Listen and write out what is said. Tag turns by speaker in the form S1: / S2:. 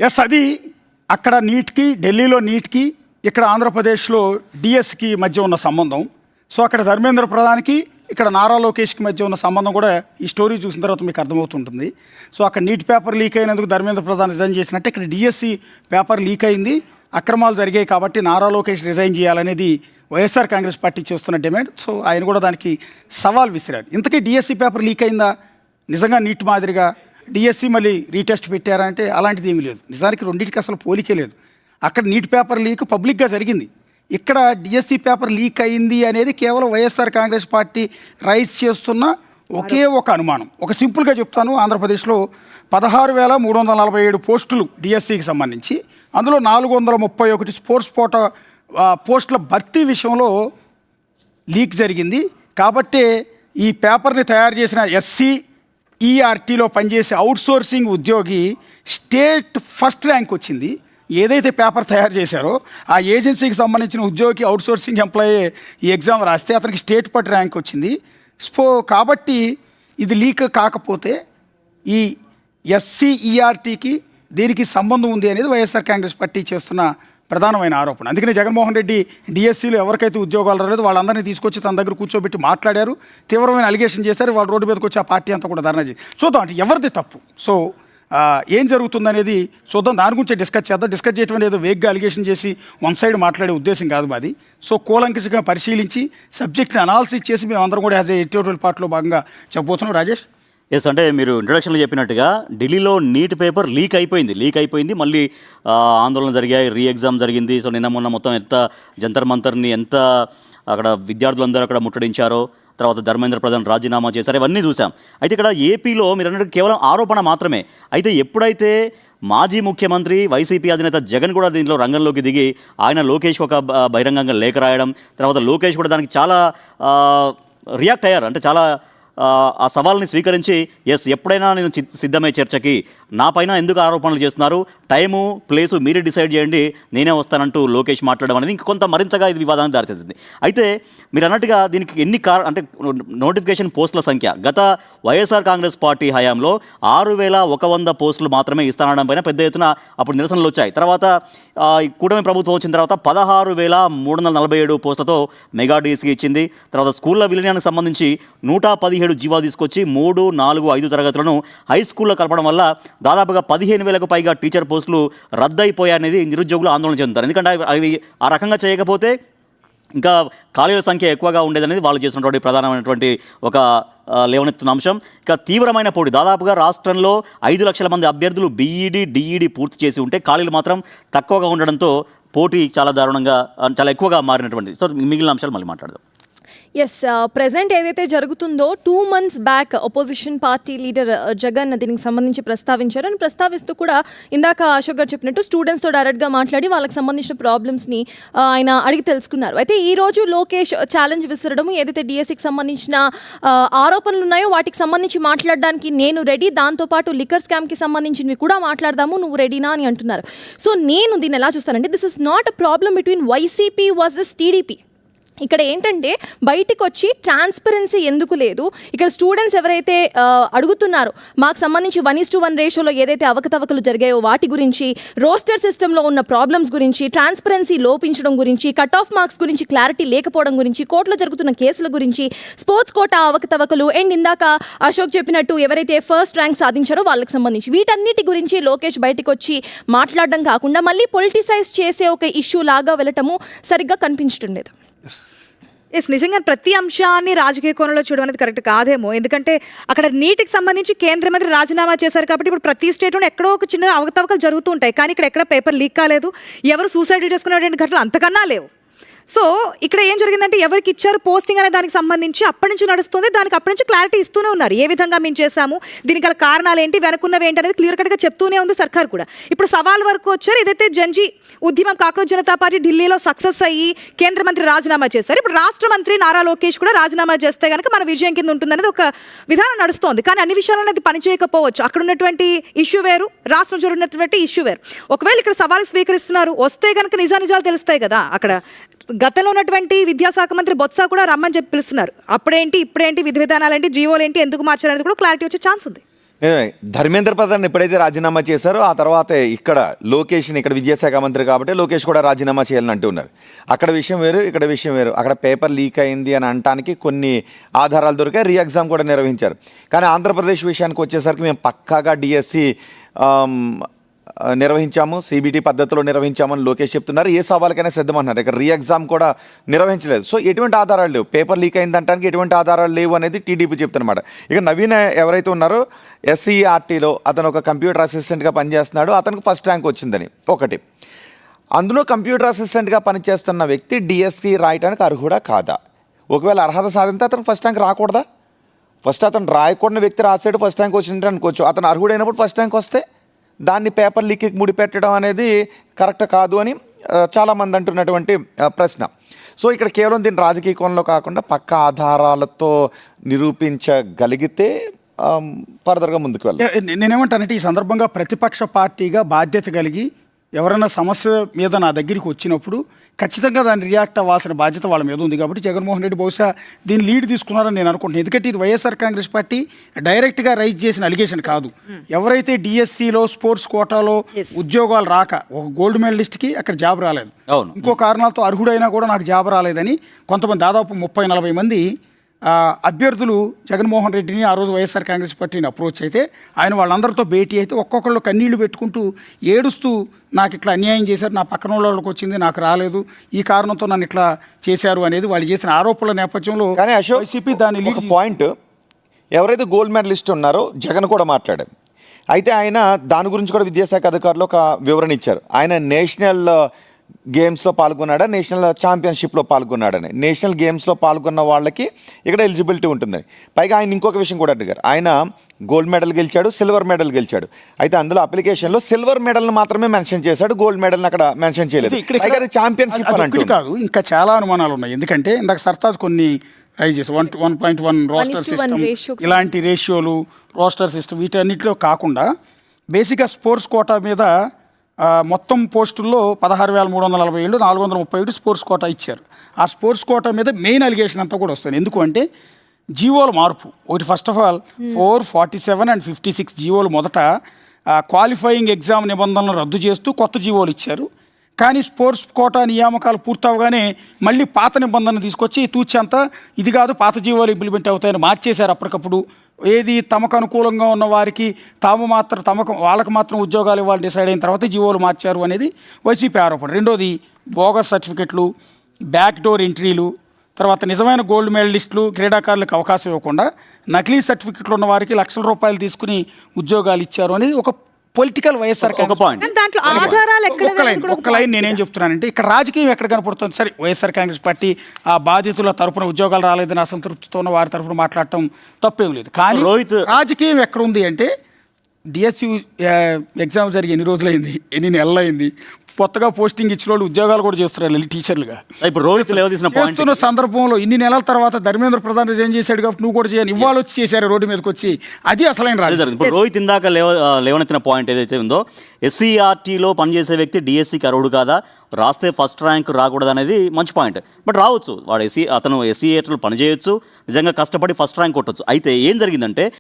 S1: Yes, అది అక్కడ నీట్కి, ఢిల్లీలో నీట్కి, ఇక్కడ ఆంధ్రప్రదేశ్లో డిఎస్కి మధ్య ఉన్న సంబంధం. సో అక్కడ ధర్మేంద్ర ప్రధాన్కి, ఇక్కడ నారా లోకేష్కి మధ్య ఉన్న సంబంధం కూడా ఈ స్టోరీ చూసిన తర్వాత మీకు అర్థమవుతుంటుంది. సో అక్కడ నీట్ పేపర్ లీక్ అయినందుకు ధర్మేంద్ర ప్రధాన్ రిజైన్ చేసినట్టే ఇక్కడ డిఎస్సి పేపర్ లీక్ అయింది, అక్రమాలు జరిగాయి కాబట్టి నారా లోకేష్ రిజైన్ చేయాలనేది వైఎస్ఆర్ కాంగ్రెస్ పార్టీ చేస్తున్న డిమాండ్. సో ఆయన కూడా దానికి సవాల్ విసిరాడు. ఇంతకీ డిఎస్సి పేపర్ లీక్ అయిందా, నిజంగా నీట్ మాదిరిగా డిఎస్సి మళ్ళీ రీటెస్ట్ పెట్టారా అంటే అలాంటిది ఏమీ లేదు. నిజానికి రెండింటికి అసలు పోలికే లేదు. అక్కడ నీట్ పేపర్ లీక్ పబ్లిక్గా జరిగింది, ఇక్కడ డిఎస్సి పేపర్ లీక్ అయింది అనేది కేవలం వైఎస్ఆర్ కాంగ్రెస్ పార్టీ రైజ్ చేస్తున్న ఒకే ఒక అనుమానం. ఒక సింపుల్గా చెప్తాను, ఆంధ్రప్రదేశ్లో 16,347 పోస్టులు డిఎస్సికి సంబంధించి, అందులో 431 స్పోర్ట్స్ పోస్టుల భర్తీ విషయంలో లీక్ జరిగింది. కాబట్టే ఈ పేపర్ని తయారు చేసిన SCERTలో పనిచేసే అవుట్సోర్సింగ్ ఉద్యోగి స్టేట్ ఫస్ట్ ర్యాంక్ వచ్చింది. ఏదైతే పేపర్ తయారు చేశారో ఆ ఏజెన్సీకి సంబంధించిన ఉద్యోగి అవుట్సోర్సింగ్ ఎంప్లాయీ ఈ ఎగ్జామ్ రాస్తే అతనికి స్టేట్ ఫస్ట్ ర్యాంక్ వచ్చింది. కాబట్టి ఇది లీక్ కాకపోతే ఈ SCERTకి దీనికి సంబంధం ఉంది అనేది వైఎస్ఆర్ కాంగ్రెస్ పార్టీ చేస్తున్న ప్రధానమైన ఆరోపణ. అందుకనే జగన్మోహన్ రెడ్డి డిఎస్సిలో ఎవరికైతే ఉద్యోగాలు రాలేదు వాళ్ళందరినీ తీసుకొచ్చి తన దగ్గర కూర్చోబెట్టి మాట్లాడారు, తీవ్రమైన అలిగేషన్ చేశారు. వాళ్ళు రోడ్డు మీదకి వచ్చి ఆ పార్టీ అంతా కూడా ధర్నా చేసి చూద్దాం అంటే ఎవరిది తప్పు. సో ఏం జరుగుతుందనేది చూద్దాం, దాని గురించి డిస్కస్ చేద్దాం. డిస్కస్ చేయడం అనేది వేగ్గా అలిగేషన్ చేసి వన్ సైడ్ మాట్లాడే ఉద్దేశం కాదు మాది. సో కూలంకషంగా పరిశీలించి సబ్జెక్ట్ని అనాలిసిస్ చేసి మేము అందరం కూడా యాజ్ ఏ ఎడిటోరియల్ పార్ట్లో భాగంగా చెప్పబోతున్నాం. రాజేష్,
S2: ఎస్, అంటే మీరు ఇంట్రొడక్షన్లో చెప్పినట్టుగా ఢిల్లీలో నీట్ పేపర్ లీక్ అయిపోయింది. మళ్ళీ ఆందోళన జరిగాయి, రీ ఎగ్జామ్ జరిగింది. సో నిన్న మొన్న మొత్తం ఎంత జంతర్ మంతర్ని ఎంత అక్కడ విద్యార్థులందరూ అక్కడ ముట్టడించారో, తర్వాత ధర్మేంద్ర ప్రధాన్ రాజీనామా చేశారు, ఇవన్నీ చూసాం. అయితే ఇక్కడ ఏపీలో మీరు అన్నట్టు కేవలం ఆరోపణ మాత్రమే. అయితే ఎప్పుడైతే మాజీ ముఖ్యమంత్రి వైసీపీ అధినేత జగన్ కూడా దీంట్లో రంగంలోకి దిగి ఆయన లోకేష్ ఒక బహిరంగంగా లేఖ రాయడం, తర్వాత లోకేష్ కూడా దానికి చాలా రియాక్ట్ అయ్యారు. అంటే చాలా ఆ సవాల్ని స్వీకరించి ఎప్పుడైనా నేను సిద్ధమే చర్చకి, నా పైన ఎందుకు ఆరోపణలు చేస్తున్నారు, టైము ప్లేసు మీరే డిసైడ్ చేయండి, నేనే వస్తానంటూ లోకేష్ మాట్లాడడం అనేది ఇంకొంత మరింతగా ఇది వివాదానికి దారితీసింది. అయితే మీరు అన్నట్టుగా దీనికి అంటే నోటిఫికేషన్ పోస్టుల సంఖ్య గత వైఎస్ఆర్ కాంగ్రెస్ పార్టీ హయాంలో 6,100 పోస్టులు మాత్రమే ఇస్తానడం పైన పెద్ద ఎత్తున అప్పుడు నిరసనలు వచ్చాయి. తర్వాత కూటమి ప్రభుత్వం వచ్చిన తర్వాత 16,347 పోస్టులతో మెగా డిఎస్సికి ఇచ్చింది. తర్వాత స్కూళ్ళ విలీనానికి సంబంధించి 117 జీవో తీసుకొచ్చి 3, 4, 5 తరగతులను హై స్కూల్లో కలపడం వల్ల దాదాపుగా 15,000కు పైగా టీచర్ పోస్టులు రద్దయిపోయాయనేది నిరుద్యోగులు ఆందోళన చెందుతారు. ఎందుకంటే అవి ఆ రకంగా చేయకపోతే ఇంకా ఖాళీల సంఖ్య ఎక్కువగా ఉండేదనేది వాళ్ళు చేసినటువంటి ప్రధానమైనటువంటి ఒక లేవనెత్తున్న అంశం. ఇక తీవ్రమైన పోటీ, దాదాపుగా రాష్ట్రంలో 5 లక్షల మంది అభ్యర్థులు BED, DED పూర్తి చేసి ఉంటే ఖాళీలు మాత్రం తక్కువగా ఉండడంతో పోటీ చాలా దారుణంగా చాలా ఎక్కువగా మారినటువంటి. సో మిగిలిన అంశాలు మళ్ళీ మాట్లాడదాం.
S3: ఎస్, ప్రెజెంట్ ఏదైతే జరుగుతుందో 2 months back opposition party leader Jagan దీనికి సంబంధించి ప్రస్తావించారు. అని ప్రస్తావిస్తూ కూడా ఇందాక అశోక్ గారు చెప్పినట్టు స్టూడెంట్స్తో డైరెక్ట్గా మాట్లాడి వాళ్ళకి సంబంధించిన ప్రాబ్లమ్స్ని ఆయన అడిగి తెలుసుకున్నారు. అయితే ఈరోజు లోకేష్ ఛాలెంజ్ విసరడం, ఏదైతే డిఎస్సికి సంబంధించిన ఆరోపణలు ఉన్నాయో వాటికి సంబంధించి మాట్లాడడానికి నేను రెడీ, దాంతోపాటు లిక్కర్ స్కామ్కి సంబంధించినవి కూడా మాట్లాడదాము, నువ్వు రెడీనా అని అంటున్నారు. సో నేను దీన్ని ఎలా చూస్తానంటే, this is not a problem between YCP versus TDP. ఇక్కడ ఏంటంటే బయటికి వచ్చి ట్రాన్స్పరెన్సీ ఎందుకు లేదు, ఇక్కడ స్టూడెంట్స్ ఎవరైతే అడుగుతున్నారో మాకు సంబంధించి 1:1 రేషియోలో ఏదైతే అవకతవకలు జరిగాయో వాటి గురించి, రోస్టర్ సిస్టంలో ఉన్న ప్రాబ్లమ్స్ గురించి, ట్రాన్స్పరెన్సీ లోపించడం గురించి, కట్ ఆఫ్ మార్క్స్ గురించి క్లారిటీ లేకపోవడం గురించి, కోర్టులో జరుగుతున్న కేసుల గురించి, స్పోర్ట్స్ కోటా అవకతవకలు, అండ్ ఇందాక అశోక్ చెప్పినట్టు ఎవరైతే ఫస్ట్ ర్యాంక్ సాధించారో వాళ్ళకి సంబంధించి వీటన్నిటి గురించి లోకేష్ బయటకు వచ్చి మాట్లాడడం కాకుండా మళ్ళీ పొలిటిసైజ్ చేసే ఒక ఇష్యూ లాగా వెళ్ళటము సరిగ్గా కనిపించట్లేదు.
S4: నిజంగా ప్రతి అంశాన్ని రాజకీయ కోణంలో చూడడం అనేది కరెక్ట్ కాదేమో. ఎందుకంటే అక్కడ నీటికి సంబంధించి కేంద్ర మంత్రి రాజీనామా చేశారు కాబట్టి ఇప్పుడు ప్రతి స్టేట్లో ఎక్కడో ఒక చిన్న అవకతవకలు జరుగుతూ ఉంటాయి. కానీ ఇక్కడ ఎక్కడ పేపర్ లీక్ కాలేదు, ఎవరు సూసైడ్ చేసుకునేటువంటి ఘటనలు అంతకన్నా లేవు. సో ఇక్కడ ఏం జరిగిందంటే ఎవరికి ఇచ్చారు పోస్టింగ్ అనే దానికి సంబంధించి అప్పటి నుంచి నడుస్తుంది, దానికి అప్పటి నుంచి క్లారిటీ ఇస్తూనే ఉన్నారు. ఏ విధంగా మేము చేశాము, దీనికి గల కారణాలు ఏంటి, వెనకున్నవి ఏంటి అనేది క్లియర్ కట్గా చెప్తూనే ఉంది సర్కార్ కూడా. ఇప్పుడు సవాల్ వరకు వచ్చారు. ఏదైతే జంజీ ఉద్యమం కాక్రోచ్ జనతా పార్టీ ఢిల్లీలో సక్సెస్ అయ్యి కేంద్ర మంత్రి రాజీనామా చేశారు. ఇప్పుడు రాష్ట్ర మంత్రి నారా లోకేష్ కూడా రాజీనామా చేస్తే కనుక మన విజయం కింద ఉంటుందనేది ఒక విధానం నడుస్తోంది. కానీ అన్ని విషయాలను అది పనిచేయకపోవచ్చు. అక్కడ ఉన్నటువంటి ఇష్యూ వేరు, రాష్ట్రం జరుగుతున్నటువంటి ఇష్యూ వేరు. ఒకవేళ ఇక్కడ సవాల్ స్వీకరిస్తున్నారు, వస్తే కనుక నిజాలు తెలుస్తాయి కదా. అక్కడ గతంలో ఉన్నటువంటి విద్యాశాఖ మంత్రి బొత్స కూడా రమ్మని చెప్పి పిలుస్తున్నారు. అప్పుడేంటి ఇప్పుడేంటి, విధి విధానాలేంటి, జీవోలేంటి, ఎందుకు మార్చారనేది కూడా క్లారిటీ వచ్చే ఛాన్స్ ఉంది.
S5: ధర్మేంద్ర ప్రధాన్ ఎప్పుడైతే రాజీనామా చేశారో ఆ తర్వాత ఇక్కడ ఇక్కడ విద్యాశాఖ మంత్రి కాబట్టి లోకేష్ కూడా రాజీనామా చేయాలని అంటున్నారు. అక్కడ విషయం వేరు, ఇక్కడ విషయం వేరు. అక్కడ పేపర్ లీక్ అయింది అని అనటానికి కొన్ని ఆధారాలు దొరికాయి, రీ ఎగ్జామ్ కూడా నిర్వహించారు. కానీ ఆంధ్రప్రదేశ్ విషయానికి వచ్చేసరికి మేము పక్కాగా డిఎస్సి నిర్వహించాము, సిబిటి పద్ధతిలో నిర్వహించామని లోకేష్ చెప్తున్నారు. ఏ సవాళ్ళకైనా సిద్ధమన్నారు. ఇక్కడ రీ ఎగ్జామ్ కూడా నిర్వహించలేదు. సో ఎటువంటి ఆధారాలు లేవు, పేపర్ లీక్ అయిందంటానికి ఎటువంటి ఆధారాలు లేవు అనేది టీడీపీ చెప్తున్నమాట. ఇక నవీన్ ఎవరైతే ఉన్నారో ఎస్సీఆర్టీలో అతను ఒక కంప్యూటర్ అసిస్టెంట్గా పనిచేస్తున్నాడు, అతనికి ఫస్ట్ ర్యాంక్ వచ్చిందని ఒకటి. అందులో కంప్యూటర్ అసిస్టెంట్గా పనిచేస్తున్న వ్యక్తి డిఎస్సి రాయడానికి అర్హుడా కాదా? ఒకవేళ అర్హత సాధింతే అతనికి ఫస్ట్ ర్యాంక్ రాకూడదా? ఫస్ట్ అతను రాయకూడని వ్యక్తి రాసాడు, ఫస్ట్ ర్యాంక్ వచ్చిందంటే అనుకోవచ్చు. అతను అర్హుడైనప్పుడు ఫస్ట్ ర్యాంక్ వస్తే దాన్ని పేపర్ లీక్కి ముడిపెట్టడం అనేది కరెక్ట్ కాదు అని చాలామంది అంటున్నటువంటి ప్రశ్న. సో ఇక్కడ కేవలం దీన్ని రాజకీయ కోణంలో కాకుండా పక్క ఆధారాలతో నిరూపించగలిగితే ఫర్దర్గా ముందుకు వెళ్ళాలి.
S1: నేనేమంటానంటే ఈ సందర్భంగా ప్రతిపక్ష పార్టీగా బాధ్యత కలిగి ఎవరైనా సమస్య మీద నా దగ్గరికి వచ్చినప్పుడు ఖచ్చితంగా దాన్ని రియాక్ట్ అవ్వాల్సిన బాధ్యత వాళ్ళ మీద ఉంది. కాబట్టి జగన్మోహన్ రెడ్డి బహుశా దీన్ని లీడ్ తీసుకున్నారని నేను అనుకుంటున్నాను. ఎందుకంటే ఇది వైఎస్ఆర్ కాంగ్రెస్ పార్టీ డైరెక్ట్గా రైజ్ చేసిన అలిగేషన్ కాదు. ఎవరైతే డిఎస్సిలో స్పోర్ట్స్ కోటాలో ఉద్యోగాలు రాక ఒక గోల్డ్ మెడలిస్ట్కి అక్కడ జాబ్ రాలేదు, ఇంకో కారణాలతో అర్హుడైనా కూడా నాకు జాబ్ రాలేదని కొంతమంది దాదాపు 30-40 మంది అభ్యర్థులు జగన్మోహన్ రెడ్డిని ఆ రోజు వైఎస్ఆర్ కాంగ్రెస్ పార్టీని అప్రోచ్ అయితే ఆయన వాళ్ళందరితో భేటీ అయితే ఒక్కొక్కళ్ళు కన్నీళ్లు పెట్టుకుంటూ ఏడుస్తూ నాకు ఇట్లా అన్యాయం చేశారు, నా పక్కన వాళ్ళకి వచ్చింది నాకు రాలేదు, ఈ కారణంతో నన్ను ఇట్లా చేశారు అనేది వాళ్ళు చేసిన ఆరోపణల నేపథ్యంలో
S5: కానీ అశోక్
S1: వైసీపీ దాని
S5: ఒక పాయింట్, ఎవరైతే గోల్డ్ మెడలిస్ట్ ఉన్నారో జగన్ కూడా మాట్లాడారు. అయితే ఆయన దాని గురించి కూడా విద్యాశాఖ అధికారులు ఒక వివరణ ఇచ్చారు. ఆయన నేషనల్ గేమ్స్లో పాల్గొన్నాడా, నేషనల్ ఛాంపియన్షిప్లో పాల్గొన్నాడని. నేషనల్ గేమ్స్లో పాల్గొన్న వాళ్ళకి ఇక్కడ ఎలిజిబిలిటీ ఉంటుందని. పైగా ఆయన ఇంకొక విషయం కూడా అడిగారు. ఆయన గోల్డ్ మెడల్ గెలిచాడు, సిల్వర్ మెడల్ గెలిచాడు. అయితే అందులో అప్లికేషన్లో సిల్వర్ మెడల్ని మాత్రమే మెన్షన్ చేశాడు, గోల్డ్ మెడల్ని అక్కడ మెన్షన్ చేయలేదు. ఇక్కడ ఛాంపియన్షిప్ అని అంటుంది
S1: కాదు, ఇంకా చాలా అనుమానాలు ఉన్నాయి. ఎందుకంటే ఇందాక సర్తాజ్ కొన్ని రైజ్ చేసి 1.1 రోస్టర్ సిస్టమ్, ఇలాంటి రేషియోలు, రోస్టర్ సిస్టమ్ వీటన్నిటిలో కాకుండా బేసిక్గా స్పోర్ట్స్ కోటా మీద మొత్తం పోస్టుల్లో 16,347 431 స్పోర్ట్స్ కోటా ఇచ్చారు. ఆ స్పోర్ట్స్ కోటా మీద మెయిన్ అలిగేషన్ అంతా కూడా వస్తుంది. ఎందుకు అంటే జీవోల మార్పు ఒకటి. ఫస్ట్ ఆఫ్ ఆల్ 447 and 56 జీవోలు మొదట క్వాలిఫైయింగ్ ఎగ్జామ్ నిబంధనలను రద్దు చేస్తూ కొత్త జీవోలు ఇచ్చారు. కానీ స్పోర్ట్స్ కోటా నియామకాలు పూర్తవగానే మళ్ళీ పాత నిబంధనలు తీసుకొచ్చి తూచంతా ఇది కాదు పాత జీవోలు ఇంప్లిమెంట్ అవుతాయని మార్చేశారు అప్పటికప్పుడు. ఏది తమకు అనుకూలంగా ఉన్న వారికి వాళ్ళకి మాత్రం ఉద్యోగాలు ఇవ్వాలి డిసైడ్ అయిన తర్వాత జీవోలు మార్చారు అనేది వైసీపీ ఆరోపణ. రెండోది బోగస్ సర్టిఫికెట్లు, బ్యాక్ డోర్ ఎంట్రీలు, తర్వాత నిజమైన గోల్డ్ మెడలిస్టులు క్రీడాకారులకు అవకాశం ఇవ్వకుండా నకిలీ సర్టిఫికెట్లు ఉన్న వారికి లక్షల రూపాయలు తీసుకుని ఉద్యోగాలు ఇచ్చారు అనేది ఒక పొలిటికల్ వైఎస్ఆర్ ఒక్క లైన్ నేనేం చెప్తున్నానంటే ఇక్కడ రాజకీయం ఎక్కడ కనపడుతుంది. సరే వైఎస్ఆర్ కాంగ్రెస్ పార్టీ ఆ బాధితుల తరపున ఉద్యోగాలు రాలేదని అసంతృప్తితో ఉన్న వారి తరపున మాట్లాడటం తప్పేం లేదు. కానీ రాజకీయం ఎక్కడ ఉంది అంటే డిఎస్సి ఎగ్జామ్ జరిగి ఎన్ని రోజులైంది, ఎన్ని నెలలైంది, కొత్తగా పోస్టింగ్ ఇచ్చిన వాళ్ళు ఉద్యోగాలు కూడా చేస్తున్నారు టీచర్లుగా.
S2: ఇప్పుడు రోహిత్
S1: చేస్తున్న సందర్భంలో ఇన్ని నెలల తర్వాత ధర్మేంద్ర ప్రధాన్ రిజైన్ చేశాడు కాబట్టి నువ్వు కూడా చేయని ఇవాళ వచ్చి చేశారు రోడ్డు మీదకి వచ్చి, అది అసలైన రాజకీయం.
S2: ఇప్పుడు రోహిత్ ఇందాక లేవనెత్తిన పాయింట్ ఏదైతే ఉందో ఎస్సీఆర్టీలో పనిచేసే వ్యక్తి డిఎస్సికి అర్హుడు కాదా, రాస్తే ఫస్ట్ ర్యాంక్ రాకూడదు అనేది మంచి పాయింట్. బట్ రావచ్చు, అతను ఎస్సీఆర్టీలో పనిచేయొచ్చు, నిజంగా కష్టపడి ఫస్ట్ ర్యాంక్ కొట్టచ్చు. అయితే ఏం జరిగిందంటే